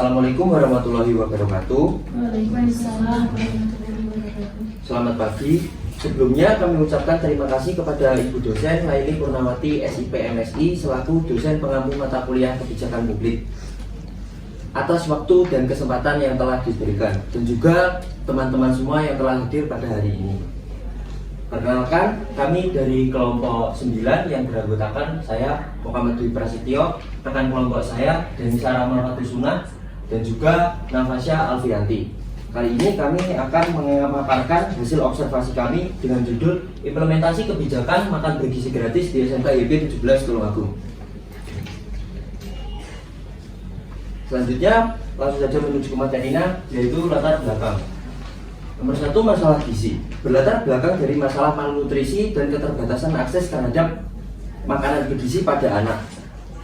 Assalamualaikum warahmatullahi wabarakatuh. Waalaikumsalam warahmatullahi wabarakatuh. Selamat pagi. Sebelumnya kami ucapkan terima kasih kepada Ibu dosen Laili Purnawati SIP MSI selaku dosen pengampu mata kuliah kebijakan publik atas waktu dan kesempatan yang telah diberikan, dan juga teman-teman semua yang telah hadir pada hari ini. Perkenalkan, kami dari kelompok 9 yang beranggotakan saya Muhammad Dwi Prasetyo, rekan kelompok saya Denisa Rahmatusuna, dan juga Nafasya Alfianti. Kali ini kami akan memaparkan hasil observasi kami dengan judul Implementasi Kebijakan Makan Bergizi Gratis di SMK YB 17 Tulungagung. Selanjutnya langsung saja menuju ke materinya, yaitu latar belakang. Nomor 1, masalah gizi. Berlatar belakang dari masalah malnutrisi dan keterbatasan akses terhadap makanan bergizi pada anak.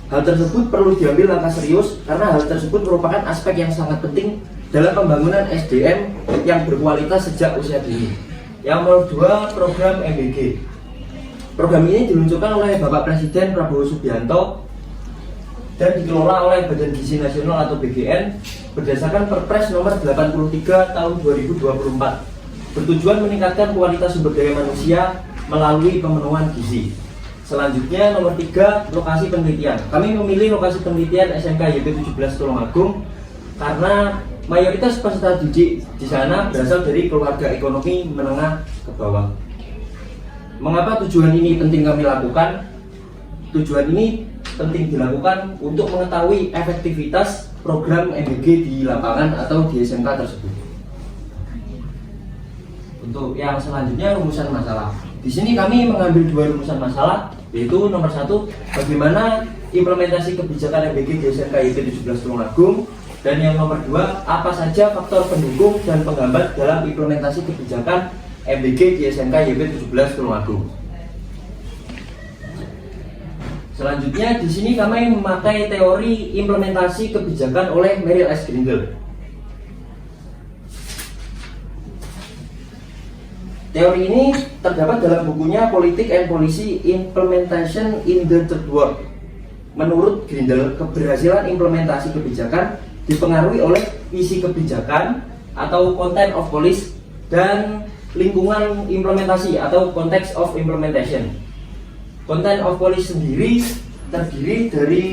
Hal tersebut perlu diambil langkah serius karena hal tersebut merupakan aspek yang sangat penting dalam pembangunan SDM yang berkualitas sejak usia dini. Yang nomor 2, program MBG. Program ini diluncurkan oleh Bapak Presiden Prabowo Subianto dan dikelola oleh Badan Gizi Nasional atau BGN berdasarkan Perpres nomor 83 tahun 2024, bertujuan meningkatkan kualitas sumber daya manusia melalui pemenuhan gizi. Selanjutnya nomor 3, lokasi penelitian. Kami memilih lokasi penelitian SMK YB 17 Tulungagung karena mayoritas peserta didik di sana berasal dari keluarga ekonomi menengah ke bawah. Mengapa tujuan ini penting kami lakukan? Tujuan ini penting dilakukan untuk mengetahui efektivitas program MBG di lapangan atau di SMK tersebut. Untuk yang selanjutnya, rumusan masalah. Di sini kami mengambil 2 rumusan masalah, yaitu nomor 1, bagaimana implementasi kebijakan MBG di SMK YB 17 Tulungagung, dan yang nomor 2, apa saja faktor pendukung dan penghambat dalam implementasi kebijakan MBG di SMK YB 17 Tulungagung. Selanjutnya di sini kami memakai teori implementasi kebijakan oleh Meryl S. Grindel. Teori ini terdapat dalam bukunya Politics and Policy Implementation in the Third World. Menurut Grindel, keberhasilan implementasi kebijakan dipengaruhi oleh isi kebijakan atau content of policy dan lingkungan implementasi atau context of implementation. Content of policy sendiri terdiri dari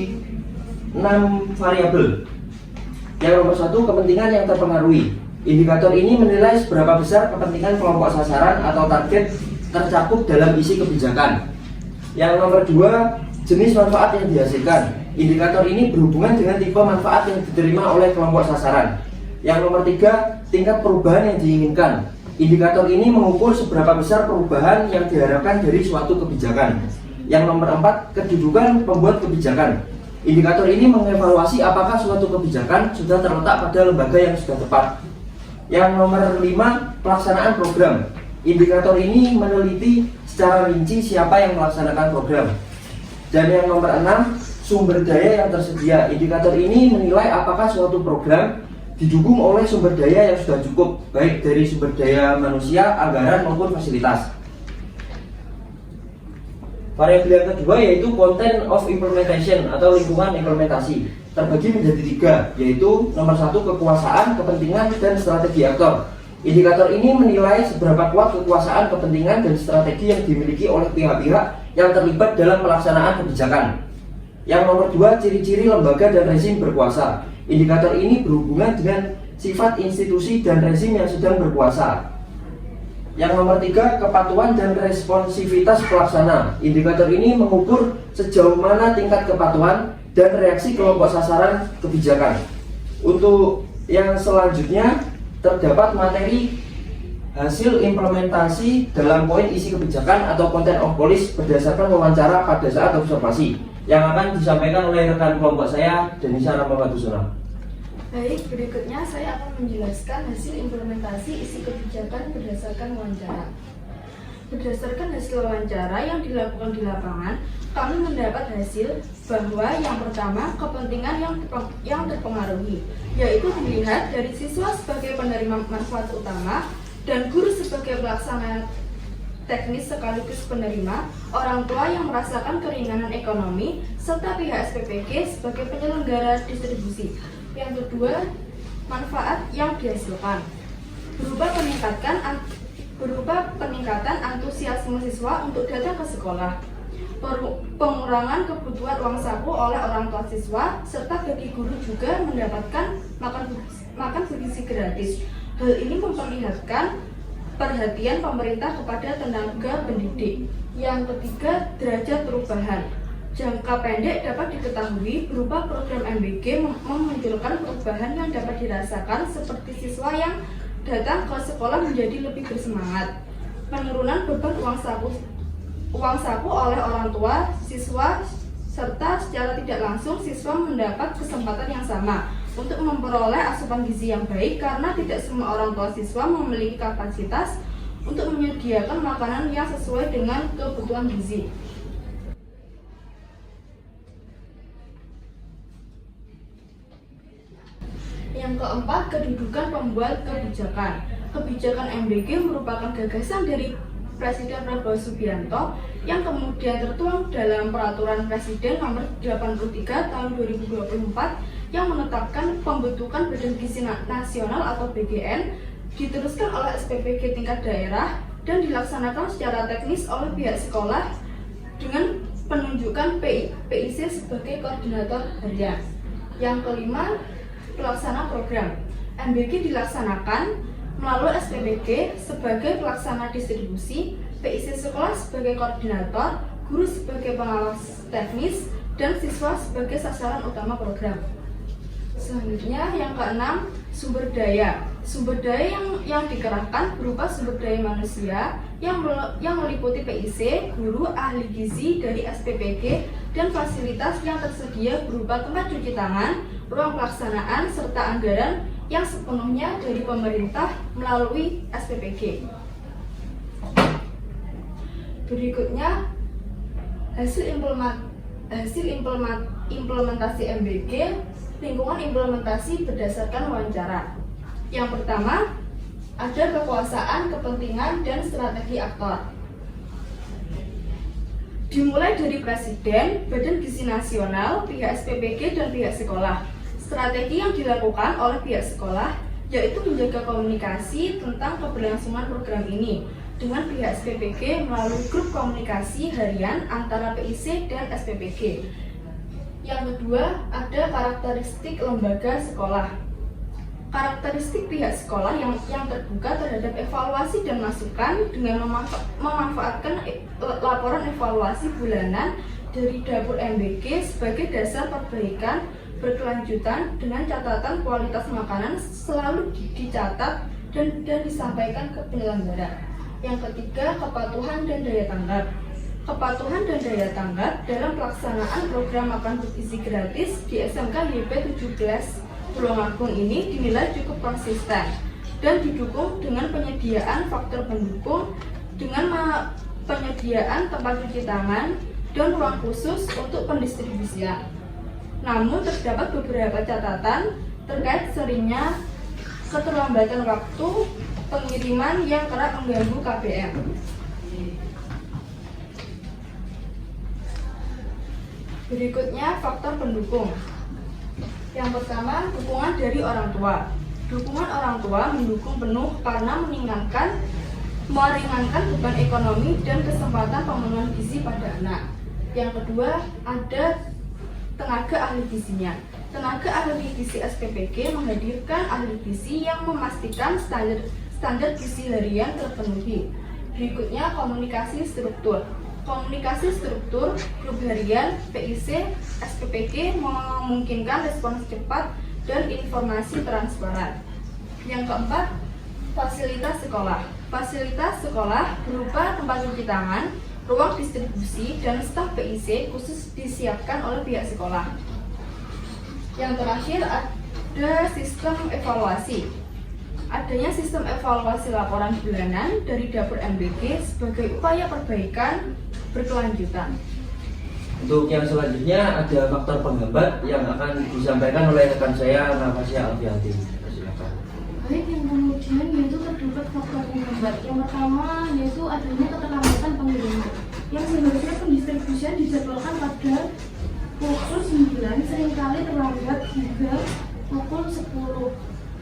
6 variabel. Yang nomor 1, kepentingan yang terpengaruhi. Indikator ini menilai seberapa besar kepentingan kelompok sasaran atau target tercakup dalam isi kebijakan. Yang nomor 2, jenis manfaat yang dihasilkan. Indikator ini berhubungan dengan tipe manfaat yang diterima oleh kelompok sasaran. Yang nomor 3, tingkat perubahan yang diinginkan. Indikator ini mengukur seberapa besar perubahan yang diharapkan dari suatu kebijakan. Yang nomor 4, kedudukan pembuat kebijakan. Indikator ini mengevaluasi apakah suatu kebijakan sudah terletak pada lembaga yang sudah tepat. Yang nomor 5, pelaksanaan program. Indikator ini meneliti secara rinci siapa yang melaksanakan program. Dan yang nomor 6, sumber daya yang tersedia. Indikator ini menilai apakah suatu program didukung oleh sumber daya yang sudah cukup, baik dari sumber daya manusia, anggaran maupun fasilitas. Variabel yang kedua yaitu content of implementation atau lingkungan implementasi, terbagi menjadi 3, yaitu nomor 1, kekuasaan, kepentingan, dan strategi aktor. Indikator ini menilai seberapa kuat kekuasaan, kepentingan, dan strategi yang dimiliki oleh pihak-pihak yang terlibat dalam pelaksanaan kebijakan. Yang nomor 2, ciri-ciri lembaga dan rezim berkuasa. Indikator ini berhubungan dengan sifat institusi dan rezim yang sedang berkuasa. Yang nomor 3, kepatuhan dan responsivitas pelaksana. Indikator ini mengukur sejauh mana tingkat kepatuhan dan reaksi kelompok sasaran kebijakan. Untuk yang selanjutnya, terdapat materi hasil implementasi dalam poin isi kebijakan atau content of policy berdasarkan wawancara pada saat observasi yang akan disampaikan oleh rekan kelompok saya, Denisa Rahmatusuna. Baik, berikutnya saya akan menjelaskan hasil implementasi isi kebijakan berdasarkan wawancara. Berdasarkan hasil wawancara yang dilakukan di lapangan, kami mendapat hasil bahwa yang pertama, kepentingan yang terpengaruhi, yaitu dilihat dari siswa sebagai penerima manfaat utama dan guru sebagai pelaksana teknis sekaligus penerima, orang tua yang merasakan keringanan ekonomi, serta pihak SPPG sebagai penyelenggara distribusi. Yang kedua, manfaat yang dihasilkan berupa peningkatan antusiasme siswa untuk datang ke sekolah, pengurangan kebutuhan uang saku oleh orang tua siswa, serta bagi guru juga mendapatkan makan bergizi gratis. Hal ini memperlihatkan perhatian pemerintah kepada tenaga pendidik. Yang ketiga, derajat perubahan. Jangka pendek dapat diketahui berupa program MBG memunculkan perubahan yang dapat dirasakan, seperti siswa yang datang ke sekolah menjadi lebih bersemangat, penurunan beban uang saku oleh orang tua siswa, serta secara tidak langsung siswa mendapat kesempatan yang sama untuk memperoleh asupan gizi yang baik, karena tidak semua orang tua siswa memiliki kapasitas untuk menyediakan makanan yang sesuai dengan kebutuhan gizi. Yang keempat, kedudukan pembuat kebijakan. Kebijakan MBG merupakan gagasan dari Presiden Prabowo Subianto yang kemudian tertuang dalam Peraturan Presiden Nomor 83 Tahun 2024 yang menetapkan pembentukan Badan Gizi Nasional atau BGN, diteruskan oleh SPPG tingkat daerah dan dilaksanakan secara teknis oleh pihak sekolah dengan penunjukan PIC sebagai koordinator harian. Yang kelima, pelaksana program. MBG dilaksanakan melalui SPPG sebagai pelaksana distribusi, PIC sekolah sebagai koordinator, guru sebagai pengawas teknis, dan siswa sebagai sasaran utama program. Selanjutnya, yang keenam, sumber daya. Sumber daya yang dikerahkan berupa sumber daya manusia yang meliputi PIC, guru, ahli gizi dari SPPG, dan fasilitas yang tersedia berupa tempat cuci tangan, ruang pelaksanaan, serta anggaran yang sepenuhnya dari pemerintah melalui SPPG. Berikutnya, hasil implementasi MBG, lingkungan implementasi berdasarkan wawancara. Yang pertama, ada kekuasaan, kepentingan, dan strategi aktor. Dimulai dari Presiden, Badan Gizi Nasional, pihak SPPG, dan pihak sekolah. Strategi yang dilakukan oleh pihak sekolah yaitu menjaga komunikasi tentang keberlangsungan program ini dengan pihak SPPG melalui grup komunikasi harian antara PIC dan SPPG. Yang kedua, ada karakteristik lembaga sekolah. Karakteristik pihak sekolah yang terbuka terhadap evaluasi dan masukan dengan memanfaatkan laporan evaluasi bulanan dari dapur MBG sebagai dasar perbaikan berkelanjutan dengan catatan kualitas makanan selalu dicatat dan disampaikan ke penyelenggara. Yang ketiga, kepatuhan dan daya tanggap. Kepatuhan dan daya tanggap dalam pelaksanaan program makan bergizi gratis di SMK YP 17 Tulungagung ini dinilai cukup konsisten dan didukung dengan penyediaan faktor pendukung dengan penyediaan tempat cuci tangan dan ruang khusus untuk pendistribusian. Namun terdapat beberapa catatan terkait seringnya keterlambatan waktu pengiriman yang kerap mengganggu KBM. Berikutnya, faktor pendukung. Yang pertama, dukungan dari orang tua. Dukungan orang tua mendukung penuh karena meringankan beban ekonomi dan kesempatan pemenuhan gizi pada anak. Yang kedua, ada tenaga ahli gizinya. Tenaga ahli gizi SPPG menghadirkan ahli gizi yang memastikan standar gizi harian terpenuhi. Berikutnya, komunikasi struktur. Komunikasi struktur grup harian PIC SPPG memungkinkan respons cepat dan informasi transparan. Yang keempat, fasilitas sekolah. Fasilitas sekolah berupa tempat cuci tangan, ruang distribusi, dan staf PIC khusus disiapkan oleh pihak sekolah. Yang terakhir, ada sistem evaluasi. Adanya sistem evaluasi laporan bulanan dari dapur MBG sebagai upaya perbaikan berkelanjutan. Untuk yang selanjutnya ada faktor penghambat yang akan disampaikan oleh rekan saya Nafasya Alfianti. Silakan. Baik, yang kemudian yaitu terdapat faktor penghambat. Yang pertama yaitu adanya keterlambatan pengiriman yang seharusnya pendistribusian dijadwalkan pada pukul 9 seringkali terlambat hingga pukul 10.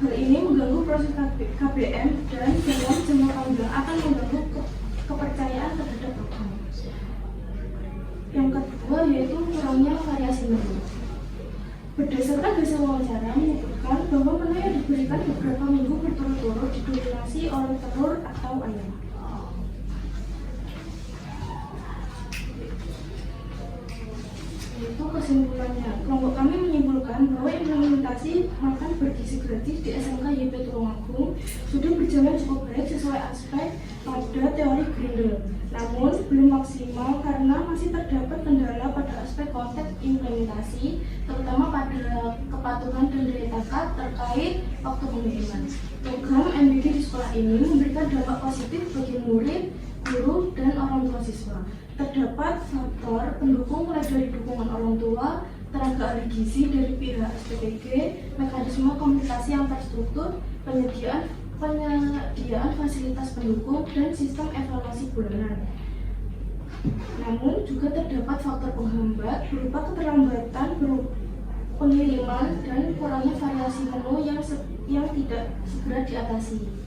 Hal ini mengganggu proses KBM dan dalam jangka panjang akan mengganggu kepercayaan terhadap program. Yang kedua yaitu kurangnya variasi menu. Berdasarkan hasil wawancara menyebutkan bahwa menu yang diberikan beberapa minggu berturut-turut didominasi oleh telur atau ayam. Itu kesimpulannya. Kelompok kami menyimpulkan bahwa implementasi makan bergizi gratis di SMK YP Tulungagung sudah berjalan cukup baik sesuai aspek pada teori Grindel. Namun belum maksimal karena masih terdapat kendala pada aspek konteks implementasi, terutama pada kepatuhan dan daya tangkap terkait waktu pengiriman. Program MBG di sekolah ini memberikan dampak positif bagi murid, guru, dan orang tua siswa. Terdapat faktor pendukung mulai dari dukungan orang tua, tenaga ahli gizi dari pihak SPPG, mekanisme komunikasi yang terstruktur, penyediaan fasilitas pendukung, dan sistem evaluasi bulanan. Namun juga terdapat faktor penghambat berupa keterlambatan pengiriman dan kurangnya variasi menu yang tidak segera diatasi.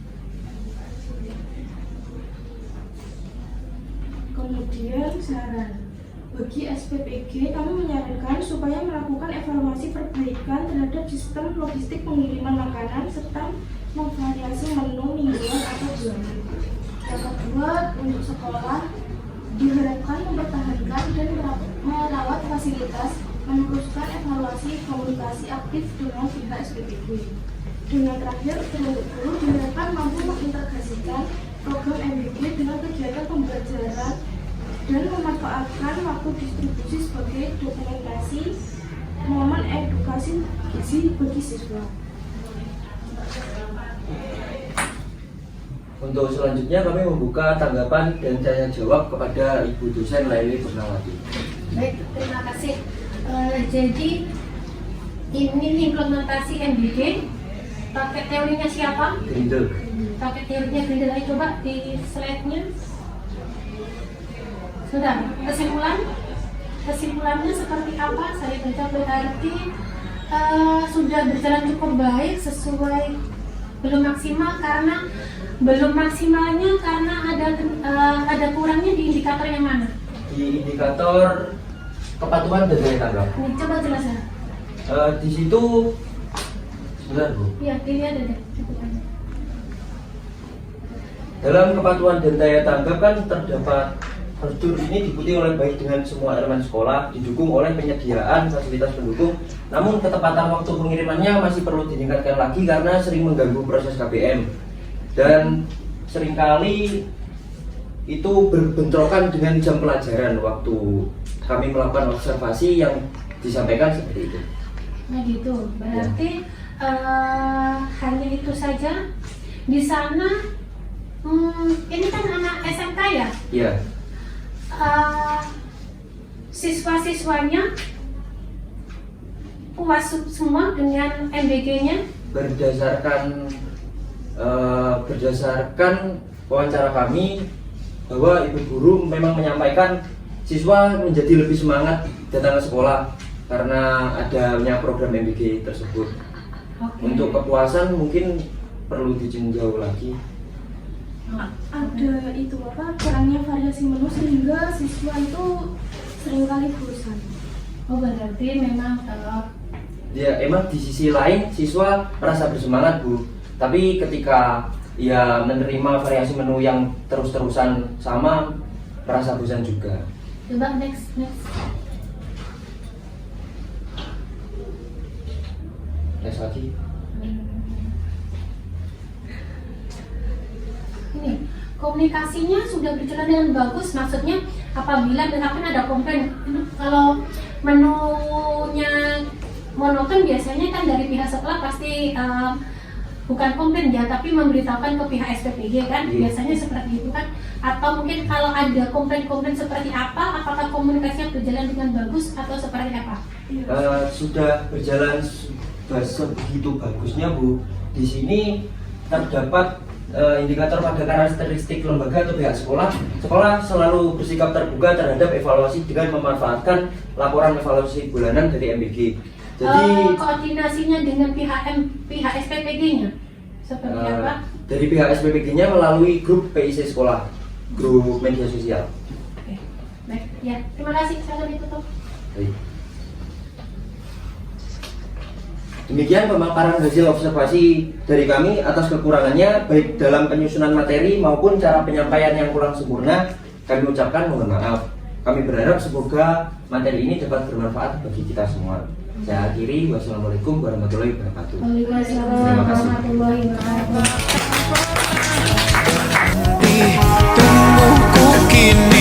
Kemudian saran bagi SPPG, kami menyarankan supaya melakukan evaluasi perbaikan terhadap sistem logistik pengiriman makanan serta memvariasi menu mingguan atau bulanan. Yang kedua, untuk sekolah diharapkan mempertahankan dan merawat fasilitas, meneruskan evaluasi komunikasi aktif dengan pihak SPPG. Dengan terakhir, untuk guru diharapkan mampu mengintegrasikan program MBG dengan kegiatan pembelajaran dan memanfaatkan waktu distribusi sebagai dokumentasi momen edukasi gizi bagi siswa. Untuk selanjutnya kami membuka tanggapan dan tanya jawab kepada Ibu dosen Laili Purnawati. Baik, terima kasih. Jadi ini implementasi MBG pakai teorinya siapa? Grindel. Pakai teorinya Grindel. Ayo coba di slide-nya. Sudah, kesimpulannya seperti apa? Saya baca berarti sudah berjalan cukup baik sesuai belum maksimalnya karena ada kurangnya di indikator yang mana? Di indikator kepatuhan dan daya tanggap. Coba jelaskan. Di situ sebentar Bu. Iya, dilihat ada. Dalam kepatuhan dan daya tanggap kan terdapat prosedur ini diikuti oleh baik dengan semua elemen sekolah, didukung oleh penyediaan fasilitas pendukung. Namun ketepatan waktu pengirimannya masih perlu ditingkatkan lagi karena sering mengganggu proses KBM dan seringkali itu berbentrokan dengan jam pelajaran waktu kami melakukan observasi yang disampaikan seperti itu. Nah gitu, berarti hanya itu saja. Di sana, ini kan anak SMK ya? Iya. Siswa-siswanya puas semua dengan MBG-nya? Berdasarkan wawancara kami bahwa ibu guru memang menyampaikan siswa menjadi lebih semangat datang ke sekolah karena adanya program MBG tersebut. Okay. Untuk kepuasan mungkin perlu ditinjau lagi. Ada itu kurangnya variasi menu sehingga siswa itu seringkali bosan. Oh berarti memang Ya emang di sisi lain siswa merasa bersemangat Bu, tapi ketika ya menerima variasi menu yang terus-terusan sama merasa bosan juga. coba next. Next lagi. Ini komunikasinya sudah berjalan dengan bagus, maksudnya apabila misalkan ada komplain, kalau menunya monoton biasanya kan dari pihak sekolah pasti bukan komplain ya, tapi memberitahukan ke pihak SPPG kan, biasanya seperti itu kan. Atau mungkin kalau ada komplain-komplain seperti apa, apakah komunikasinya berjalan dengan bagus atau seperti apa? Sudah berjalan sebegitu bagusnya Bu. Di sini terdapat indikator pada karakteristik lembaga atau pihak sekolah. Sekolah selalu bersikap terbuka terhadap evaluasi dengan memanfaatkan laporan evaluasi bulanan dari MBG. Jadi koordinasinya dengan pihak SPPG-nya seperti apa? dari pihak SPPG-nya melalui grup PIC sekolah, grup media sosial. Oke. Baik, ya. Terima kasih. Saya ditutup. Baik. Demikian pemaparan hasil observasi dari kami atas kekurangannya baik dalam penyusunan materi maupun cara penyampaian yang kurang sempurna. Kami ucapkan mohon maaf. Kami berharap semoga materi ini dapat bermanfaat bagi kita semua. Saya akhiri. Wassalamualaikum warahmatullahi wabarakatuh. Waalaikumsalam Terima kasih. warahmatullahi wabarakatuh. Tubuhku kini